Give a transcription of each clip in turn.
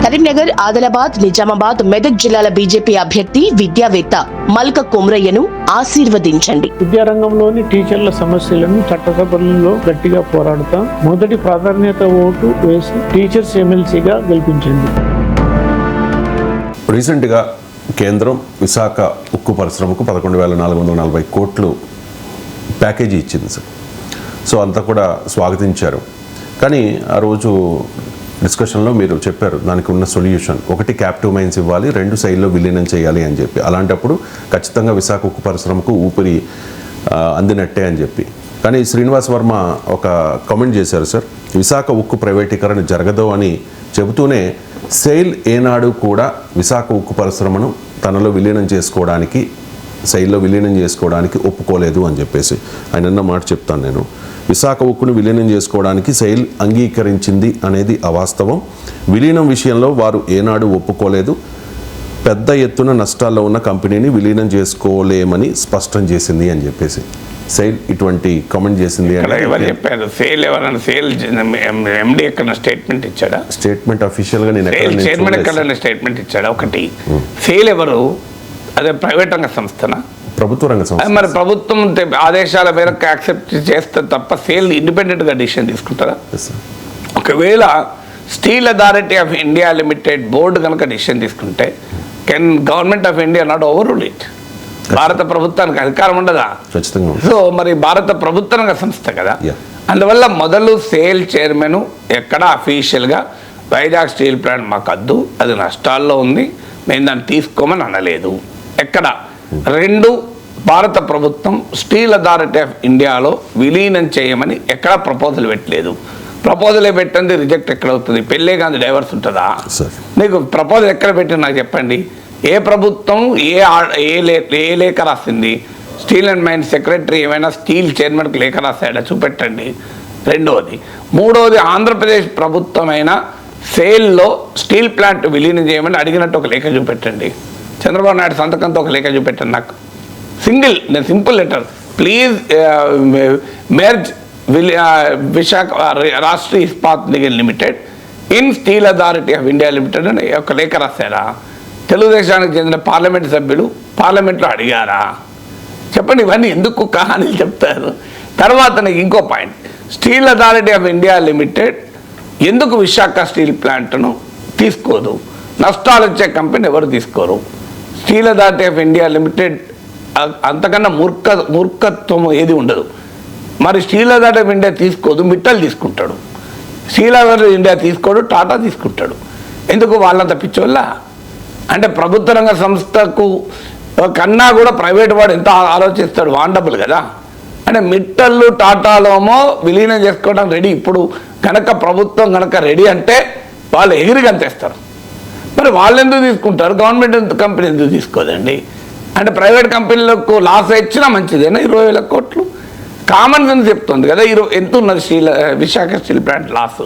కరీంనగర్, ఆదిలాబాద్, నిజామాబాద్, మెదక్ జిల్లాల బీజేపీ అభ్యర్థి విద్యావేత్త మల్క కొమ్రయ్యను ఆశీర్వదించండి. విద్యారంగంలోని టీచర్ల సమస్యలను చట్టసభల్లో గట్టిగా పోరాడుతాం. మొదటి ప్రాధాన్యత ఓటు వేసి టీచర్స్ ఎమ్మెల్సీగా గెలిపించండి. రీసెంట్గా కేంద్రం విశాఖ ఉక్కు పరిశ్రమకు 11,440 కోట్లు ప్యాకేజీ ఇచ్చింది సార్. సో అంతా కూడా స్వాగతించారు. కానీ ఆ రోజు డిస్కషన్లో మీరు చెప్పారు దానికి ఉన్న సొల్యూషన్, ఒకటి క్యాప్టివ్ మైన్స్ ఇవ్వాలి, 2 సైడ్లో విలీనం చేయాలి అని చెప్పి. అలాంటప్పుడు ఖచ్చితంగా విశాఖ ఉక్కు పరిశ్రమకు ఊపిరి అందినట్టే అని చెప్పి. కానీ శ్రీనివాస్ వర్మ ఒక కామెంట్ చేశారు సార్, విశాఖ ఉక్కు ప్రైవేటీకరణ జరగదు అని చెబుతూనే సెయిల్ ఏనాడు కూడా విశాఖ ఉక్కు పరిశ్రమను తనలో విలీనం చేసుకోవడానికి, శైలిలో విలీనం చేసుకోవడానికి ఒప్పుకోలేదు అని చెప్పేసి ఆయన అన్న మాట చెప్తాను నేను. విశాఖ ఉక్కును విలీనం చేసుకోవడానికి సెయిల్ అంగీకరించింది అనేది అవాస్తవం. విలీనం విషయంలో వారు ఏనాడు ఒప్పుకోలేదు. పెద్ద ఎత్తున నష్టాల్లో ఉన్న కంపెనీని విలీనం చేసుకోలేమని స్పష్టం చేసింది అని చెప్పేసి సెయిల్ ఇటువంటి కామెంట్ చేసింది. చెప్పారు సేల్ ఎవరైనా సేల్ ఎండి ఎక్కడ స్టేట్మెంట్ ఇచ్చాడా? స్టేట్మెంట్ అఫీషియల్గా నేను చైర్మన్ ఎక్కడ స్టేట్మెంట్ ఇచ్చాడా? ఒకటి సేల్ ఎవరు? అదే ప్రైవేట్ రంగ సంస్థనా? ప్రభుత్వ రంగ సంస్థ. మరి ప్రభుత్వం ఆదేశాల మేరకు యాక్సెప్ట్ చేస్తే తప్ప సేల్ ఇండిపెండెంట్గా డిసిషన్ తీసుకుంటారా? ఒకవేళ steel authority of India limited board కనుక డిసిషన్ తీసుకుంటే can government of India not over rule it? భారత ప్రభుత్వానికి అధికారం ఉండదా? సో మరి భారత ప్రభుత్వ రంగ సంస్థ కదా. అందువల్ల మొదలు సేల్ చైర్మన్ ఎక్కడ అఫీషియల్గా వైజాగ్ స్టీల్ ప్లాంట్ మాకు వద్దు, అది నష్టాల్లో ఉంది, మేము దాన్ని తీసుకోమని అనలేదు ఎక్కడ. 2, భారత ప్రభుత్వం స్టీల్ అథారిటీ ఆఫ్ ఇండియాలో విలీనం చేయమని ఎక్కడ ప్రపోజల్ పెట్టలేదు. ప్రపోజలే పెట్టండి, రిజెక్ట్ ఎక్కడ అవుతుంది? పెళ్ళే కానీ డైవర్స్ ఉంటుందా? నీకు ప్రపోజల్ ఎక్కడ పెట్టింది నాకు చెప్పండి. ఏ ప్రభుత్వం ఏ లేఖ రాసింది? స్టీల్ అండ్ మైన్స్ సెక్రటరీ ఏమైనా స్టీల్ చైర్మన్కి లేఖ రాశాడా? చూపెట్టండి. 2వది. 3వది, ఆంధ్రప్రదేశ్ ప్రభుత్వమైన సేల్లో స్టీల్ ప్లాంట్ విలీనం చేయమని అడిగినట్టు ఒక లేఖ చూపెట్టండి. చంద్రబాబు నాయుడు సంతకంతో ఒక లేఖ చూపెట్టండి నాకు. నేను simple letter, please merge Visakha Rashtriya Ispat Nigam limited in steel authority of India limited అని ఒక లేఖ రాశారా? తెలుగుదేశానికి చెందిన పార్లమెంట్ సభ్యులు పార్లమెంట్లో అడిగారా? చెప్పండి. ఇవన్నీ ఎందుకు కహానీలు చెప్తారు? తర్వాత నాకు ఇంకో point, steel authority of India limited ఎందుకు విశాఖ స్టీల్ ప్లాంట్ను తీసుకోదు? నష్టాలు వచ్చే కంపెనీ ఎవరు తీసుకోరు? Steel authority of India limited అంతకన్నా మూర్ఖత్వం ఏది ఉండదు. మరి స్టీల్ అథారిటీ ఆఫ్ ఇండియా తీసుకోదు, మిట్టల్ తీసుకుంటాడు. స్టీల్ అథారిటీ ఆఫ్ ఇండియా తీసుకోడు, టాటా తీసుకుంటాడు. ఎందుకు? వాళ్ళంత పిచ్చోళ్ళ? అంటే ప్రభుత్వ రంగ సంస్థకు కన్నా కూడా ప్రైవేట్ వాడు ఎంత ఆలోచిస్తాడు? వాండబుల్ కదా. అంటే మిట్టళ్ళు టాటాలోమో విలీనం చేసుకోవడం రెడీ. ఇప్పుడు కనుక ప్రభుత్వం కనుక రెడీ అంటే వాళ్ళు ఎగిరిగంతేస్తారు. మరి వాళ్ళు ఎందుకు తీసుకుంటారు? గవర్నమెంట్ కంపెనీ ఎందుకు తీసుకోదండి? అంటే ప్రైవేట్ కంపెనీలకు లాస్ ఇచ్చినా మంచిదేనా? 20,000 కోట్లు కామన్ సెన్స్ చెప్తుంది కదా. ఎంత ఉన్నది విశాఖ స్టీల్ ప్లాంట్ లాస్?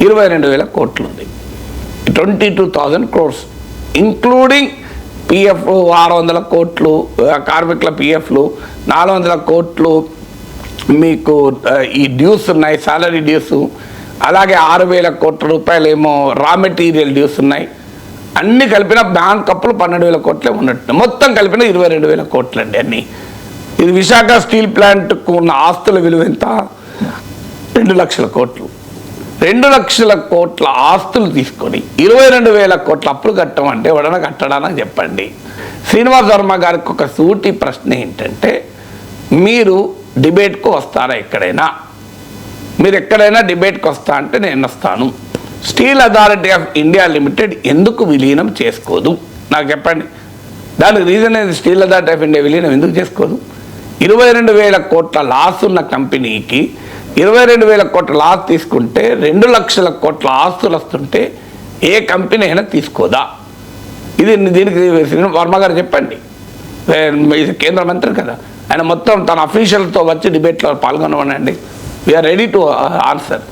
22,000 కోట్లు ఉంది. 22,000 crores ఇంక్లూడింగ్ పిఎఫ్ 600 కోట్లు, కార్మికుల పిఎఫ్లు 400 కోట్లు, మీకు ఈ డ్యూస్ ఉన్నాయి, సాలరీ డ్యూస్, అలాగే 6,000 కోట్ల రూపాయలు ఏమో రా మెటీరియల్ డ్యూస్ ఉన్నాయి. అన్నీ కలిపిన బ్యాంక్ అప్పులు 12,000 కోట్లే ఉన్నట్టు, మొత్తం కలిపిన 22,000 కోట్లు అండి అన్నీ. ఇది విశాఖ స్టీల్ ప్లాంట్కు ఉన్న ఆస్తుల విలువ ఎంత? 2 లక్షల కోట్లు. 2 లక్షల కోట్ల ఆస్తులు తీసుకొని 22,000 కోట్ల అప్పులు కట్టమంటే ఎవడన్నా కట్టడానికి చెప్పండి. శ్రీనివాస్ వర్మ గారికి ఒక సూటి ప్రశ్న ఏంటంటే, మీరు డిబేట్కు వస్తారా? ఎక్కడైనా మీరు ఎక్కడైనా డిబేట్కి వస్తా అంటే నేను వస్తాను. Steel authority of India limited ఎందుకు విలీనం చేసుకోదు నాకు చెప్పండి. దానికి రీజన్ ఏది? స్టీల్ అథారిటీ ఆఫ్ ఇండియా విలీనం ఎందుకు చేసుకోదు? 22,000 కోట్ల లాస్ ఉన్న కంపెనీకి 22,000 కోట్ల లాస్ తీసుకుంటే 2 లక్షల కోట్ల ఆస్తులు వస్తుంటే ఏ కంపెనీ అయినా తీసుకోదా? దీనికి వర్మ గారు చెప్పండి. ఇది కేంద్ర మంత్రి కదా, ఆయన మొత్తం తన అఫీషియల్తో వచ్చి డిబేట్లో పాల్గొనమనండి. We're ready to answer.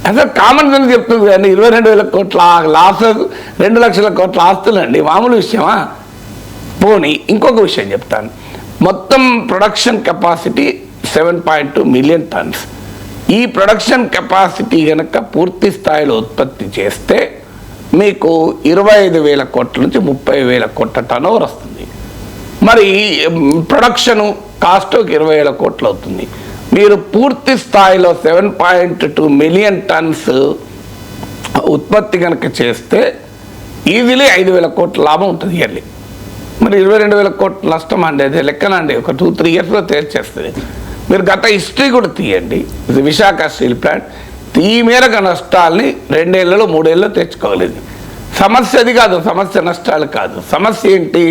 అసలు కామన్ సెన్స్ చెప్తుంది కానీ 22,000 కోట్ల లాస్, 2 లక్షల కోట్ల ఆస్తులు అండి, మామూలు విషయమా? పోనీ ఇంకొక విషయం చెప్తాను. మొత్తం ప్రొడక్షన్ కెపాసిటీ 7.2 మిలియన్ టన్స్. ఈ ప్రొడక్షన్ కెపాసిటీ కనుక పూర్తి స్థాయిలో ఉత్పత్తి చేస్తే మీకు 25,000 కోట్ల నుంచి 30,000 కోట్ల టర్నోవర్ వస్తుంది. మరి ప్రొడక్షను కాస్ట్ 20,000 కోట్లు అవుతుంది. మీరు పూర్తి స్థాయిలో 7.2 మిలియన్ టన్స్ ఉత్పత్తి కనుక చేస్తే ఈజీలీ 5,000 కోట్ల లాభం ఉంటుంది ఇయర్లీ. మరి 22,000 కోట్ల నష్టం అండి, అదే లెక్కనండి. ఒక 2-3 ఇయర్స్లో తేల్చేస్తుంది. మీరు గత హిస్టరీ కూడా తీయండి. ఇది విశాఖ స్టీల్ ప్లాంట్ ఈ మేరకు నష్టాలని 2 ఏళ్లలో 3 ఏళ్ళలో తెచ్చుకోలేదు. సమస్య అది కాదు, సమస్య నష్టాలు కాదు. సమస్య ఏంటి?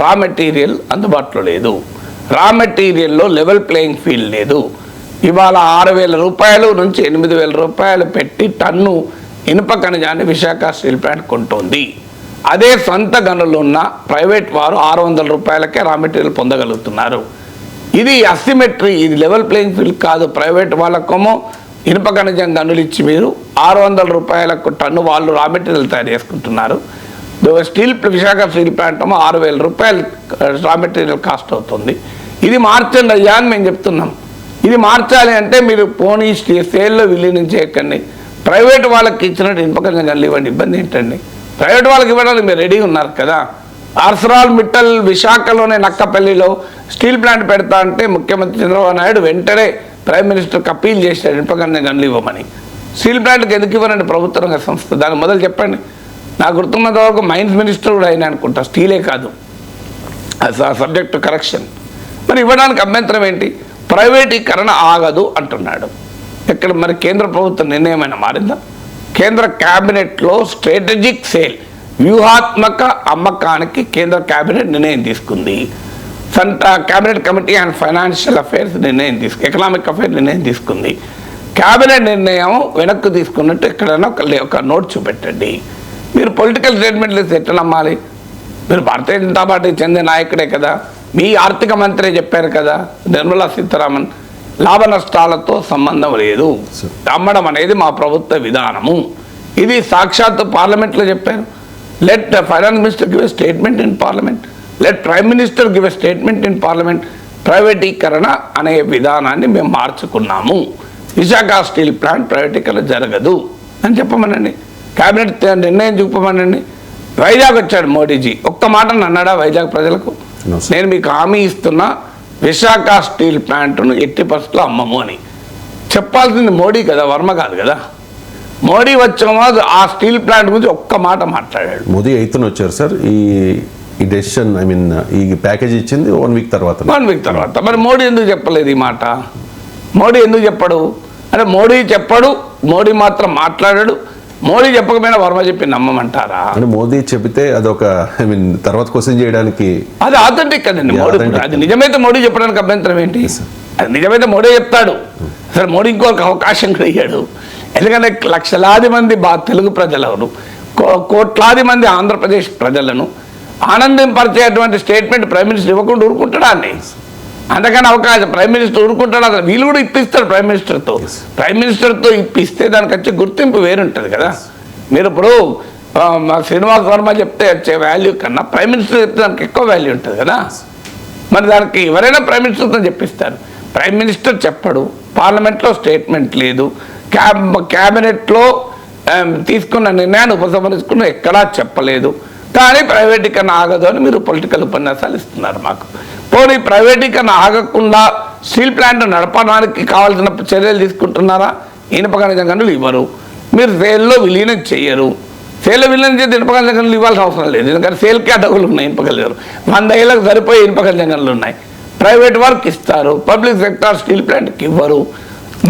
రా మెటీరియల్ అందుబాటులో లేదు. రా మెటీరియల్లో లెవెల్ ప్లేయింగ్ ఫీల్డ్ లేదు. ఇవాళ 6,000 రూపాయలు నుంచి 8,000 రూపాయలు పెట్టి టన్ను ఇనుప ఖనిజాన్ని విశాఖ స్టీల్ ప్లాంట్ కొంటోంది. అదే సొంత గనులు ఉన్న ప్రైవేట్ వారు 600 రూపాయలకే రా మెటీరియల్ పొందగలుగుతున్నారు. ఇది అసిమెట్రీ, ఇది లెవెల్ ప్లేయింగ్ ఫీల్డ్ కాదు. ప్రైవేట్ వాళ్ళకేమో ఇనుప ఖనిజం గనులు ఇచ్చి మీరు 600 రూపాయలకు టన్ను వాళ్ళు రా మెటీరియల్ తయారు చేసుకుంటున్నారు. విశాఖ స్టీల్ ప్లాంట్ 6,000 రూపాయలు రా మెటీరియల్ కాస్ట్ అవుతుంది. ఇది మార్చండి అయ్యా అని మేము చెప్తున్నాం. ఇది మార్చాలి అంటే మీరు పోనీ సేల్లో విలీనం చేయకండి, ప్రైవేట్ వాళ్ళకి ఇచ్చినట్టు ఇనుప ఖనిజం గనులు ఇవ్వండి. ఇబ్బంది ఏంటండి? ప్రైవేట్ వాళ్ళకి ఇవ్వడానికి మీరు రెడీగా ఉన్నారు కదా. ఆర్సరాల్ మిట్టల్ విశాఖలోనే నక్కపల్లిలో స్టీల్ ప్లాంట్ పెడతా అంటే ముఖ్యమంత్రి చంద్రబాబు నాయుడు వెంటనే ప్రైమ్ మినిస్టర్కి అప్పీల్ చేశాడు ఇనుప ఖనిజం గనులు ఇవ్వమని. స్టీల్ ప్లాంట్కి ఎందుకు ఇవ్వనండి ప్రభుత్వ రంగ సంస్థ? దాని మొదలు చెప్పండి. నాకు గుర్తున్నంత వరకు మైన్స్ మినిస్టర్ కూడా అయినా అనుకుంటా, స్టీలే కాదు, సబ్జెక్ట్ టు కరెక్షన్. మరి ఇవ్వడానికి అభ్యంతరం ఏంటి? ప్రైవేటీకరణ ఆగదు అంటున్నాడు. ఇక్కడ మరి కేంద్ర ప్రభుత్వ నిర్ణయం అయినా మారిందా? కేంద్ర క్యాబినెట్లో స్ట్రాటజిక్ సేల్, వ్యూహాత్మక అమ్మకానికి కేంద్ర క్యాబినెట్ నిర్ణయం తీసుకుంది. Cabinet committee and financial affairs economic affairs నిర్ణయం తీసుకుంది. క్యాబినెట్ నిర్ణయం వెనక్కు తీసుకున్నట్టు ఎక్కడైనా ఒక నోట్ చూపెట్టండి. మీరు పొలిటికల్ స్టేట్మెంట్లు ఎట్లా నమ్మాలి? మీరు భారతీయ జనతా పార్టీ చెందిన నాయకుడే కదా, మీ ఆర్థిక మంత్రి చెప్పారు కదా నిర్మలా సీతారామన్, లాభ నష్టాలతో సంబంధం లేదు, అమ్మడం అనేది మా ప్రభుత్వ విధానము. ఇది సాక్షాత్తు పార్లమెంట్లో చెప్పారు. Let finance minister give a statement in parliament, let prime minister give a statement in parliament. ప్రైవేటీకరణ అనే విధానాన్ని మేము మార్చుకున్నాము, విశాఖ స్టీల్ ప్లాంట్ ప్రైవేటీకరణ జరగదు అని చెప్పమనండి. క్యాబినెట్ నిర్ణయం చూపమనండి. వైజాగ్ వచ్చాడు మోడీజీ, ఒక్క మాట అన్నాడా వైజాగ్ ప్రజలకు? నేను మీకు హామీ ఇస్తున్నా విశాఖ స్టీల్ ప్లాంట్ను ఎట్టి పరిస్థితుల్లో అమ్మము అని చెప్పాల్సింది మోడీ కదా, వర్మ కాదు కదా. మోడీ వచ్చామో ఆ స్టీల్ ప్లాంట్ గురించి ఒక్క మాట మాట్లాడాడు. మోదీ 8న వచ్చారు సార్. ఈ డెసిషన్ ఈ ప్యాకేజ్ ఇచ్చింది 1 వీక్ తర్వాత. మరి మోడీ ఎందుకు చెప్పలేదు ఈ మాట? మోడీ ఎందుకు చెప్పడు అంటే మోడీ చెప్పడు, మోడీ మాత్రం మాట్లాడాడు. మోడీ చెప్పకపోయినా వర్మ చెప్పి నమ్మమంటారా? అంటే మోదీ చెబితే అదొక తర్వాత క్వశ్చన్ చేయడానికి అది ఆథెంటిక్ కదండి. మోడీ అది నిజమైతే మోడీ చెప్పడానికి అభ్యంతరం ఏంటి? అది నిజమైతే మోడీ చెప్తాడు. అసలు మోడీ ఇంకొక అవకాశం కూడా ఇయ్యాడు. ఎందుకంటే లక్షలాది మంది తెలుగు ప్రజలను, కోట్లాది మంది ఆంధ్రప్రదేశ్ ప్రజలను ఆనందింపరిచేటువంటి స్టేట్మెంట్ ప్రైమ్ మినిస్టర్ ఇవ్వకుండా ఊరుకుంటాడా అండి? అందుకని అవకాశం ప్రైమ్ మినిస్టర్ ఊరుకుంటాడు. అసలు వీళ్ళు కూడా ఇప్పిస్తారు ప్రైమ్ మినిస్టర్తో ఇప్పిస్తే దానికి వచ్చే గుర్తింపు వేరుంటుంది కదా. మీరు ఇప్పుడు శ్రీనివాస్ వర్మ చెప్తే వచ్చే వాల్యూ కన్నా ప్రైమ్ మినిస్టర్ చెప్తే దానికి ఎక్కువ వాల్యూ ఉంటుంది కదా. మరి దానికి ఎవరైనా ప్రైమ్ మినిస్టర్తో చెప్పిస్తారు. ప్రైమ్ మినిస్టర్ చెప్పడు, పార్లమెంట్లో స్టేట్మెంట్ లేదు, క్యాబినెట్లో తీసుకున్న నిర్ణయాన్ని ఉపసంహరించుకున్న ఎక్కడా చెప్పలేదు. కానీ ప్రైవేటీకరణ ఆగదు అని మీరు పొలిటికల్ ఉపన్యాసాలు ఇస్తున్నారు మాకు. పోనీ ప్రైవేటీకరణ ఆగకుండా స్టీల్ ప్లాంట్ నడపడానికి కావాల్సిన చర్యలు తీసుకుంటున్నారా? ఇనుప ఖనిజ గనులు ఇవ్వరు, మీరు సేల్లో విలీనం చేయరు. సేల్లో విలీనం చేస్తే ఇనుప ఖనిజ గనులు ఇవ్వాల్సిన అవసరం లేదు, ఎందుకంటే సేల్కే అడ్డగులు ఉన్నాయి. ఇనుప ఖనిజ 100 ఏళ్ళకు సరిపోయే ఇనుప ఖనిజ గనులు ఉన్నాయి. ప్రైవేట్ వర్క్ ఇస్తారు, పబ్లిక్ సెక్టార్ స్టీల్ ప్లాంట్కి ఇవ్వరు.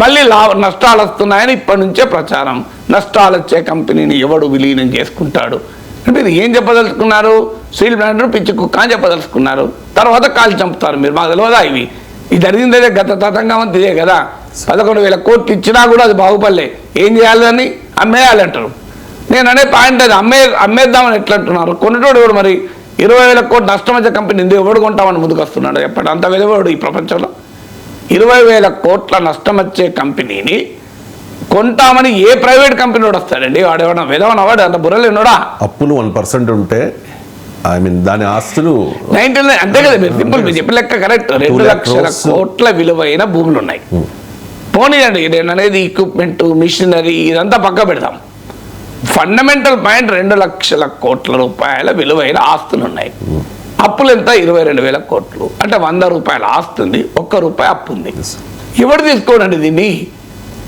మళ్ళీ నష్టాలు వస్తున్నాయని ఇప్పటి నుంచే ప్రచారం. నష్టాలు వచ్చే కంపెనీని ఎవడు విలీనం చేసుకుంటాడు అంటే ఇది ఏం చెప్పదలుచుకున్నారు? స్టీల్ ప్లాంట్ పిచ్చి కుక్క అని చెప్పదలుచుకున్నారు. తర్వాత కాల్చి చంపుతారు మీరు. మాకు తెలియదా ఇవి? ఇది జరిగిందే గత తతంగం ఇదే కదా. 11,000 కోట్లు ఇచ్చినా కూడా అది బాగుపడలే. ఏం చేయాలని? అమ్మేయాలంటారు. నేను అనే పాయింట్ అది అమ్మేద్దామని ఎట్లా అంటున్నారు? కొనేటోడు ఎవడు? మరి 20,000 కోట్లు నష్టం వచ్చే కంపెనీ ఎందుకు ఎవడు కొంటామని ముందుకు వస్తున్నాడు చెప్పండి. అంత విలువడు ఈ ప్రపంచంలో? 20,000 కోట్ల నష్టం వచ్చే కంపెనీని కొంటామని ఏ ప్రైవేట్ కంపెనీ వాడు వస్తాడండి? వాడు ఎవడన్నా విధవన వాడు అంత బుర్రలు ఎన్నోడా? అప్పులు 1% ఉంటే దాని ఆస్తులు 99 అంతే కదా. మీరు సింపుల్ మీరు చెప్పిన లెక్క కరెక్ట్. 2 లక్షల కోట్ల విలువైన భూములు ఉన్నాయి. పోనీయండి, నేను అనేది ఎక్విప్మెంట్, మిషనరీ ఇదంతా పక్క పెడదాం. ఫండమెంటల్ పాయింట్ 2 లక్షల కోట్ల రూపాయల విలువైన ఆస్తులు ఉన్నాయి. అప్పులు ఎంత? 22,000 కోట్లు. అంటే 100 రూపాయల ఆస్తి ఉంది, 1 రూపాయి అప్పు ఉంది. ఎవరు తీసుకోడండి దీన్ని?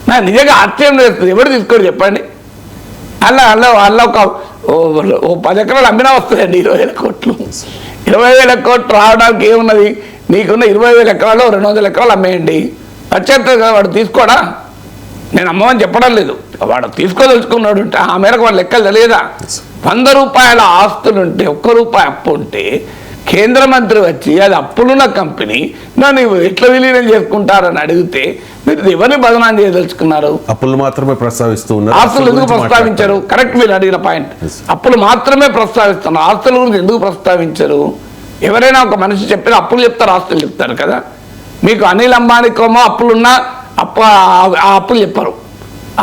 నా నిజంగా ఆశ్చర్యం చేస్తుంది. ఎవరు తీసుకోడు చెప్పండి? అలా ఒక 10 ఎకరాలు అమ్మినా వస్తుందండి 20,000 కోట్లు. 20,000 కోట్లు రావడానికి ఏమున్నది? నీకున్న 20,000 ఎకరాలు 200 ఎకరాలు అమ్మేయండి, వచ్చేస్తుంది కదా. వాడు తీసుకోడా? నేను అమ్మమని చెప్పడం లేదు, వాడు తీసుకోదలుచుకున్నాడు ఉంటే ఆ మేరకు వాడు లెక్కలు తెలియదా? 100 రూపాయల ఆస్తులుంటే 1 రూపాయి అప్పు ఉంటే కేంద్ర మంత్రి వచ్చి అది అప్పులున్న కంపెనీ నన్ను ఎట్లా విలీనం చేసుకుంటారని అడిగితే మీరు ఎవరిని బదనాం చేయదలుచుకున్నారు? అప్పులు మాత్రమే ప్రస్తావిస్తూ ఉన్నారు. ఆస్తులు ఎందుకు ప్రస్తావించారు? కరెక్ట్, మీరు అడిగిన పాయింట్. అప్పులు మాత్రమే ప్రస్తావిస్తున్నారు, ఆస్తుల గురించి ఎందుకు ప్రస్తావించరు? ఎవరైనా ఒక మనిషి చెప్పిన అప్పులు చెప్తారు, ఆస్తులు చెప్తారు కదా. మీకు అనిల్ అంబానీకోమో అప్పులున్నా ఆ అప్పులు చెప్పరు.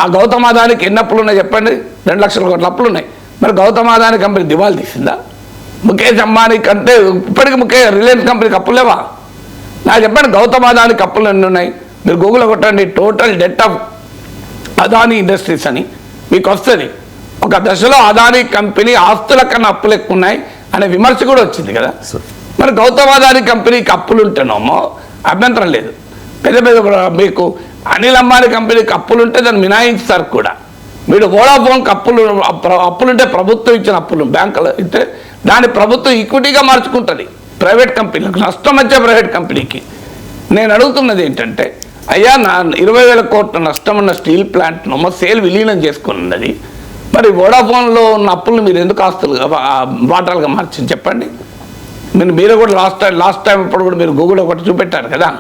ఆ గౌతమ్ అదానికి ఎన్ని అప్పులు ఉన్నాయి చెప్పండి? 2 లక్షల కోట్ల అప్పులు ఉన్నాయి. మరి గౌతమ్ అదాని కంపెనీ దివాళా తీసిందా? ముఖేష్ అంబానీ కంటే ఇప్పటికీ రిలయన్స్ కంపెనీకి అప్పులు లేవా? నాకు చెప్పండి, గౌతమ్ అదానికి అప్పులు ఎన్ని ఉన్నాయి? మీరు గూగుల్లో కొట్టండి total det of Adani industries అని, మీకు వస్తుంది. ఒక దశలో అదానీ కంపెనీ ఆస్తుల కన్నా అప్పులు ఎక్కువ ఉన్నాయి అనే విమర్శ కూడా వచ్చింది కదా. మరి గౌతమ్ అదానీ కంపెనీకి అప్పులు ఉంటేనేమో అభ్యంతరం లేదు. పెద్ద మీకు అనిల్ అంబానీ కంపెనీకి అప్పులుంటే దాన్ని మినాయించుతారు కూడా. మీరు వోడాఫోన్కి అప్పులుంటే ప్రభుత్వం ఇచ్చిన అప్పులు బ్యాంకులో ఇస్తే దాన్ని ప్రభుత్వం ఈక్విటీగా మార్చుకుంటుంది. ప్రైవేట్ కంపెనీలకు నష్టం వచ్చే ప్రైవేట్ కంపెనీకి. నేను అడుగుతున్నది ఏంటంటే, అయ్యా నా 20,000 కోట్ల నష్టం ఉన్న స్టీల్ ప్లాంట్ను సేల్ విలీనం చేసుకున్నది, మరి వోడాఫోన్లో ఉన్న అప్పులను మీరు ఎందుకు ఆస్తులుగా వాటాలుగా మార్చింది చెప్పండి? మీరు కూడా లాస్ట్ టైం ఇప్పుడు కూడా మీరు గూగుల్ ఒకటి చూపెట్టారు కదా,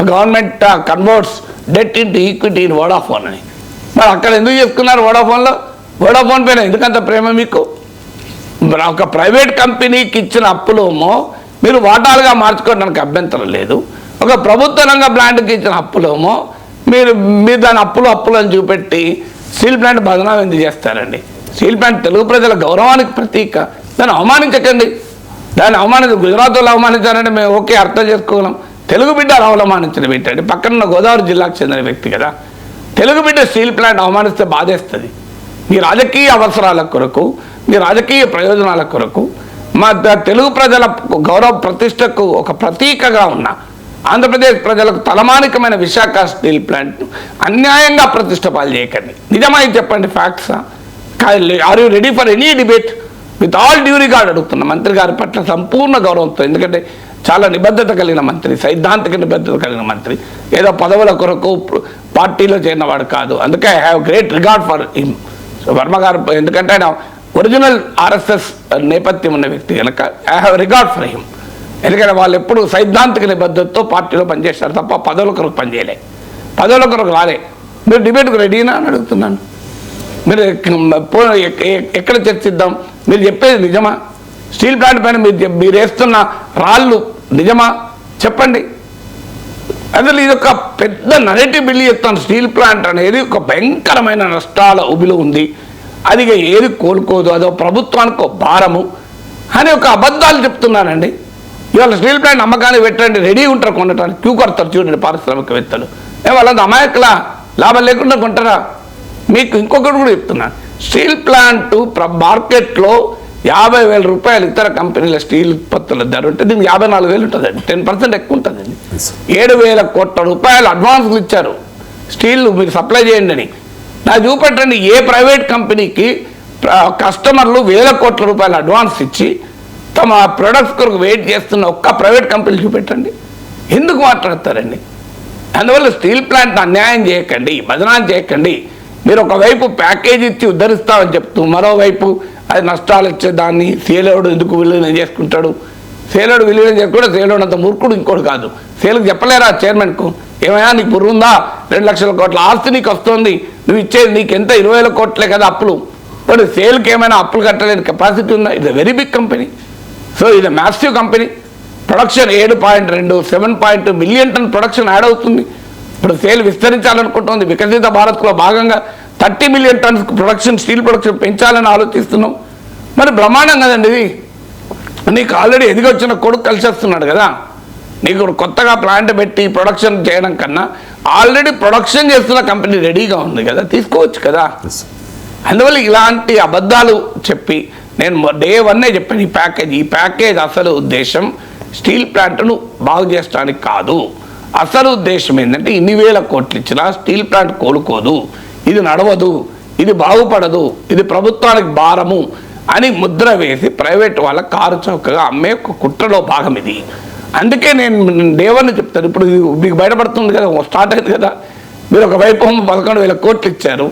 government converts debt into equity in Vodafone అని. మరి అక్కడ ఎందుకు చేసుకున్నారు? వోడాఫోన్ పైన ఎందుకంత ప్రేమ మీకు? ఒక ప్రైవేట్ కంపెనీకి ఇచ్చిన అప్పులేమో మీరు వాటాలుగా మార్చుకోవడానికి అభ్యంతరం లేదు. ఒక ప్రభుత్వ రంగ ప్లాంట్కి ఇచ్చిన అప్పులేమో మీరు దాని అప్పులు అని చూపెట్టి స్టీల్ ప్లాంట్ బదనాం ఎందుకు చేస్తారండి? స్టీల్ ప్లాంట్ తెలుగు ప్రజల గౌరవానికి ప్రతీక. దాన్ని అవమానించకండి. గుజరాత్ వాళ్ళు అవమానించారంటే మేము ఓకే అర్థం చేసుకోగలం. తెలుగు బిడ్డ అవమానించడం ఏంటంటే, పక్కన గోదావరి జిల్లాకు చెందిన వ్యక్తి కదా. తెలుగు బిడ్డ స్టీల్ ప్లాంట్ అవమానిస్తే బాధేస్తుంది. మీ రాజకీయ అవసరాల కొరకు, మీ రాజకీయ ప్రయోజనాల కొరకు, మా తెలుగు ప్రజల గౌరవ ప్రతిష్టకు ఒక ప్రతీకగా ఉన్న ఆంధ్రప్రదేశ్ ప్రజలకు తలమానికమైన విశాఖ స్టీల్ ప్లాంట్ అన్యాయంగా ప్రతిష్ట పాలు చేయకండి. నిజమై చెప్పండి, ఫ్యాక్ట్సా? Are you ready for any debate? With all due regard అడుగుతున్న మంత్రి గారి పట్ల సంపూర్ణ గౌరవంతో. ఎందుకంటే చాలా నిబద్ధత కలిగిన మంత్రి, సైద్ధాంతిక నిబద్ధత కలిగిన మంత్రి, ఏదో పదవుల కొరకు పార్టీలో చేరినవాడు కాదు. అందుకే I have great regard for him. So Varma గారు, ఎందుకంటే ఆయన ఒరిజినల్ ఆర్ఎస్ఎస్ నేపథ్యం ఉన్న వ్యక్తి కనుక I have regard for him. ఎందుకంటే వాళ్ళు ఎప్పుడు సైద్ధాంతిక నిబద్ధతతో పార్టీలో పనిచేస్తారు తప్ప పదవుల కొరకు పనిచేయలే, పదవుల కొరకు రాలే. మీరు డిబేట్కు రెడీనా అని అడుగుతున్నాను. మీరు ఎక్కడ చర్చిద్దాం? మీరు చెప్పేది నిజమా? స్టీల్ ప్లాంట్ పైన మీరు వేస్తున్న రాళ్ళు నిజమా చెప్పండి. అసలు ఇది ఒక పెద్ద నెగటివ్ బిల్లు చెప్తాను. స్టీల్ ప్లాంట్ అనేది ఒక భయంకరమైన నష్టాల ఉబిలో ఉంది, అది ఏది కోలుకోదు, అదో ప్రభుత్వానికి ఒక భారము అని ఒక అబద్ధాలు చెప్తున్నానండి. ఇవాళ స్టీల్ ప్లాంట్ అమ్మకానికి పెట్టండి, రెడీ ఉంటారు కొనటానికి, క్యూ కొడతారు చూడండి పారిశ్రామికవేత్తలు. వాళ్ళంతా అమాయకులా, లాభం లేకుండా కొంటారా? మీకు ఇంకొకటి కూడా చెప్తున్నాను, స్టీల్ ప్లాంట్ మార్కెట్లో 50,000 రూపాయలు ఇతర కంపెనీల స్టీల్ ఉత్పత్తుల ధర ఉంటే దీనికి 54,000 ఉంటుందండి. 10% ఎక్కువ ఉంటుందండి. 7,000 కోట్ల రూపాయలు అడ్వాన్స్లు ఇచ్చారు స్టీల్ మీరు సప్లై చేయండి అని. నాకు చూపెట్టండి, ఏ ప్రైవేట్ కంపెనీకి కస్టమర్లు 1,000 కోట్ల రూపాయలు అడ్వాన్స్ ఇచ్చి తమ ప్రొడక్ట్స్ కొరకు వెయిట్ చేస్తున్న ఒక్క ప్రైవేట్ కంపెనీ చూపెట్టండి. ఎందుకు మాట్లాడతారండి? అందువల్ల స్టీల్ ప్లాంట్ అన్యాయం చేయకండి, బదనాం చేయకండి. మీరు ఒకవైపు ప్యాకేజ్ ఇచ్చి ఉద్ధరిస్తామని చెప్తూ మరోవైపు అది నష్టాలు వచ్చేదాన్ని సేలోడు ఎందుకు విలీనం చేసుకుంటాడు? సేలోడు విలీనం చేసుకుంటే సేలోడు అంత మూర్ఖుడు ఇంకోటి కాదు. సేలుకు చెప్పలేరా చైర్మన్కు, ఏమైనా నీకు బుర్రుందా? 2 లక్షల కోట్ల ఆస్తి నీకు వస్తుంది, నువ్వు ఇచ్చేది నీకు ఎంత 20,000 కోట్లే కదా అప్పులు. మరి సేల్కి ఏమైనా అప్పులు కట్టలేని కెపాసిటీ ఉందా? ఇది వెరీ బిగ్ కంపెనీ. సో ఇది massive company. Production 7.2 million ton production add అవుతుంది. ఇప్పుడు సేల్ విస్తరించాలనుకుంటుంది. వికసిత భారత్లో భాగంగా 30 million tons production, steel production పెంచాలని ఆలోచిస్తున్నాం. మరి బ్రహ్మాండం కదండి ఇది. నీకు ఆల్రెడీ ఎదిగొచ్చిన కొడుకు కలిసి వస్తున్నాడు కదా. నీకు కొత్తగా ప్లాంట్ పెట్టి ప్రొడక్షన్ చేయడం కన్నా ఆల్రెడీ ప్రొడక్షన్ చేస్తున్న కంపెనీ రెడీగా ఉంది కదా, తీసుకోవచ్చు కదా. అందువల్ల ఇలాంటి అబద్ధాలు చెప్పి నేను డే 1 చెప్పాను, ఈ ప్యాకేజ్ అసలు ఉద్దేశం స్టీల్ ప్లాంట్ను బాగు చేయడానికి కాదు. అసలు ఉద్దేశం ఏంటంటే ఇన్ని వేల కోట్లు ఇచ్చినా స్టీల్ ప్లాంట్ కోలుకోదు, ఇది నడవదు, ఇది బాగుపడదు, ఇది ప్రభుత్వానికి భారము అని ముద్ర వేసి ప్రైవేట్ వాళ్ళ కారు చౌకగా అమ్మే ఒక కుట్రలో భాగం ఇది. అందుకే నేను డే 1 చెప్తాను. ఇప్పుడు మీకు బయటపడుతుంది కదా, స్టార్ట్ అయింది కదా, మీరు ఒకవైపు 11,000 కోట్లు ఇచ్చారు,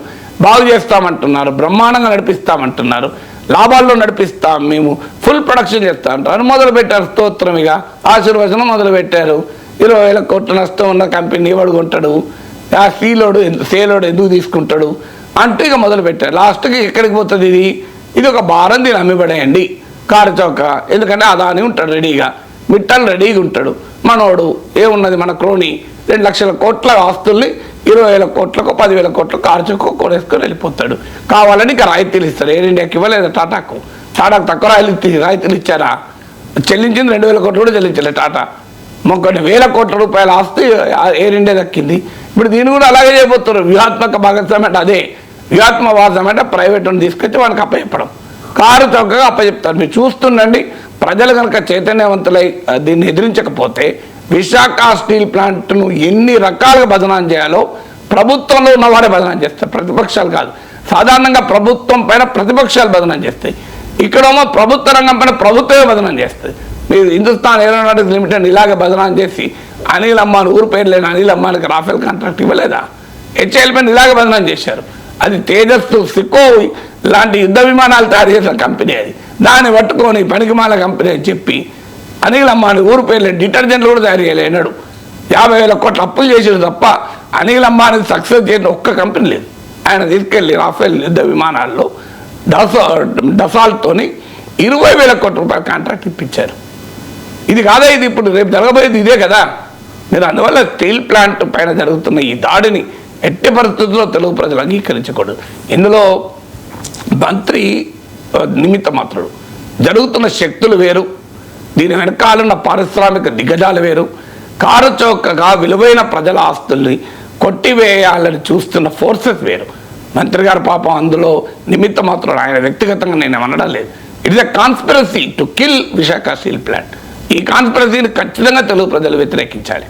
బాగు చేస్తామంటున్నారు, బ్రహ్మాండంగా నడిపిస్తామంటున్నారు, లాభాల్లో నడిపిస్తాం, మేము ఫుల్ ప్రొడక్షన్ చేస్తాం అంటారు. మొదలు పెట్టారు స్తోత్రం, ఇక ఆశీర్వచనం మొదలు పెట్టారు. 20,000 కోట్ల నష్టం ఉన్న కంపెనీ ఎవడు కొంటాడు, ఆ సేలోడు ఎందుకు తీసుకుంటాడు అంటూ ఇక మొదలు పెట్టారు. లాస్ట్కి ఎక్కడికి పోతుంది ఇది ఒక భారం, దీన్ని అమ్మిపడేయండి కారు చౌక. ఎందుకంటే అదాని ఉంటాడు రెడీగా, మిట్టలు రెడీగా ఉంటాడు, మనోడు ఏమున్నది మన క్రోని 2 లక్షల కోట్ల ఆస్తుల్ని 20,000 కోట్లకు 10,000 కోట్లకు కారు చౌక కొనేసుకొని వెళ్ళిపోతాడు. కావాలని ఇక రాయితీలు ఇస్తారు. ఎయిర్ ఇండియాకి ఇవ్వలేదు, టాటాకు తక్కువ రాయితీలు ఇచ్చారా? చెల్లించింది 2,000 కోట్లు కూడా చెల్లించలేదు టాటా. కొన్ని వేల కోట్ల రూపాయల ఆస్తి ఎయిర్ ఇండియా దక్కింది. ఇప్పుడు దీన్ని కూడా అలాగే చేయబోతున్నారు. వ్యూహాత్మక భాగస్వామ్యం అంటే అదే, వ్యూహాత్మవాదం అంటే ప్రైవేట్ని తీసుకొచ్చి వాళ్ళకి అప్పచెప్పడం, కారు చౌకగా అప్పచెప్తారు. మీరు చూస్తుండండి. ప్రజలు కనుక చైతన్యవంతులై దీన్ని ఎదిరించకపోతే విశాఖ స్టీల్ ప్లాంట్ను ఎన్ని రకాలుగా బదనాం చేయాలో ప్రభుత్వంలో ఉన్నవారే బదనాం చేస్తారు, ప్రతిపక్షాలు కాదు. సాధారణంగా ప్రభుత్వం పైన ప్రతిపక్షాలు బదనాం చేస్తాయి, ఇక్కడేమో ప్రభుత్వ రంగం పైన ప్రభుత్వమే బదనాం చేస్తుంది. మీరు హిందుస్థాన్ ఏరోనాటిక్స్ లిమిటెడ్ ఇలాగే బదనాం చేసి అనిల్ అంబానీ, ఊరు పేరు లేని అనిల్ అంబానీకి రాఫెల్ కాంట్రాక్ట్ ఇవ్వలేదా? హెచ్ఏఎల్ పైన ఇలాగే బదనాం చేశారు. అది తేజస్సు, సికోయ్ లాంటి యుద్ధ విమానాలు తయారు చేసిన కంపెనీ అది. దాన్ని పట్టుకొని పనికిమాల కంపెనీ అని చెప్పి అనిల్ అంబానీ ఊరు పేరు లేని డిటర్జెంట్లు కూడా తయారు చేయలేనాడు. 50,000 కోట్ల అప్పులు చేసాడు తప్ప అనిల్ అంబానీ సక్సెస్ చేసిన ఒక్క కంపెనీ లేదు. ఆయన తీసుకెళ్ళి రాఫెల్ యుద్ధ విమానాల్లో డసాల్ట్తోని 20,000 కోట్ల రూపాయల కాంట్రాక్ట్ ఇప్పించారు. ఇది కాదా ఇది ఇప్పుడు రేపు జరగబోయేది ఇదే కదా. మీరు అందువల్ల స్టీల్ ప్లాంట్ పైన జరుగుతున్న ఈ దాడిని ఎట్టి పరిస్థితుల్లో తెలుగు ప్రజలు అంగీకరించకూడదు. ఇందులో మంత్రి నిమిత్త మాత్రుడు, జరుగుతున్న శక్తులు వేరు, దీని వెనకాలన్న పారిశ్రామిక దిగ్గజాలు వేరు, కారు చౌకగా విలువైన ప్రజల ఆస్తుల్ని కొట్టివేయాలని చూస్తున్న ఫోర్సెస్ వేరు. మంత్రి గారు పాపం అందులో నిమిత్త మాత్రుడు, ఆయన వ్యక్తిగతంగా నేను అనడం లేదు. It's a conspiracy to kill Visakha steel plant. ఈ కాన్స్పిరసీని ఖచ్చితంగా తెలుగు ప్రజలు వ్యతిరేకించాలి.